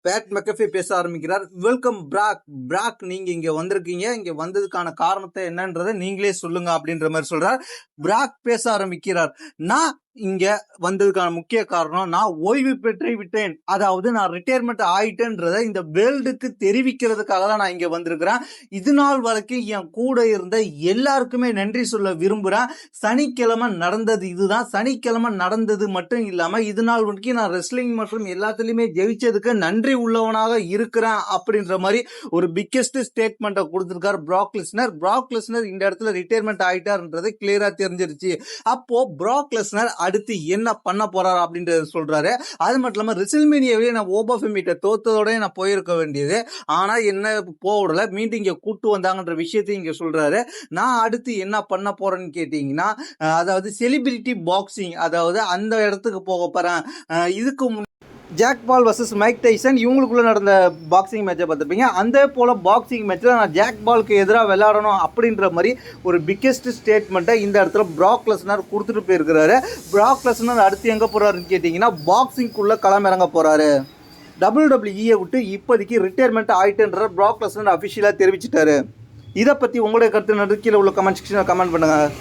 Bad McAfee பேச ஆரம்பிக்கிறார். Welcome பிராக். பிராக், நீங்க இங்க வந்திருக்கீங்க, இங்க வந்ததுக்கான காரணத்தை என்னன்றதை நீங்களே சொல்லுங்க அப்படின்ற மாதிரி சொல்றார். பிராக் பேச ஆரம்பிக்கிறார். நான் இங்க வந்ததுக்கான முக்கிய காரணம், நான் ஓய்வு பெற்று விட்டேன், அதாவது நான் ரிட்டையர்மெண்ட் ஆயிட்டேன்றதை இந்த வேர்ல்டுக்கு தெரிவிக்கிறதுக்காக தான் நான் இங்க வந்திருக்கிறேன். இது நாள் வரைக்கும் என் கூட இருந்த எல்லாருக்குமே நன்றி சொல்ல விரும்புறேன். சனிக்கிழமை நடந்தது இதுதான். சனிக்கிழமை நடந்தது மட்டும் இல்லாம இது நாள் வரைக்கும் நான் ரெஸ்லிங் மற்றும் எல்லாத்துலயுமே ஜெயிச்சதுக்கு நன்றி உள்ளவனாக இருக்கிறேன் அப்படின்ற மாதிரி ஒரு பிக்கெஸ்ட் ஸ்டேட்மெண்ட்டை கொடுத்திருக்காரு பிராக் லெஸ்னர். பிராக் லெஸ்னர் இந்த இடத்துல ரிட்டையர்மெண்ட் ஆயிட்டாருன்றது கிளியரா தெரிஞ்சிருச்சு. அப்போ பிராக் லெஸ்னர் அடுத்து என்ன பண்ண போறாரு அப்படின்றத சொல்றாரு. அது மட்டும் இல்லாம ரெசில்மேனியாவே நான் ஓபாஃபெமிட்ட தோத்ததோட நான் போயிருக்க வேண்டியது, ஆனா என்ன போடல, மீண்டும் இங்க கூட்டு வந்தாங்கன்ற விஷயத்தையும் இங்க சொல்றாரு. நான் அடுத்து என்ன பண்ண போறேன்னு கேட்டீங்கன்னா, அதாவது செலிபிரிட்டி பாக்ஸிங், அதாவது அந்த இடத்துக்கு போக போறேன். இதுக்கு ஜாக் பால் வர்சஸ் மைக் டைசன், இவங்களுக்குள்ள நடந்த பாக்ஸிங் மேட்சை பார்த்துருப்பீங்க. அந்த போல் பாக்ஸிங் மேட்ச்சில் நான் ஜாக் பாலுக்கு எதிராக விளையாடணும் அப்படின்ற மாதிரி ஒரு பிக்கெஸ்ட் ஸ்டேட்மெண்ட்டை இந்த இடத்துல பிராக் லெஸ்னர் கொடுத்துட்டு போயிருக்கிறாரு. பிராக் லெஸ்னர் அடுத்து எங்கே போகிறாருன்னு கேட்டிங்கன்னா, பாக்ஸிங்குள்ளே களமிறங்க போகிறாரு. WWE விட்டு இப்போதைக்கு ரிட்டையர்மெண்ட் ஆகிட்டுன்ற பிராக் லெஸ்னர் அஃபிஷியலாக தெரிவிச்சிட்டாரு. இதை பற்றி உங்களுடைய கருத்து கீழே உள்ள கமெண்ட் செக்ஷனில் கமெண்ட் பண்ணுங்கள்.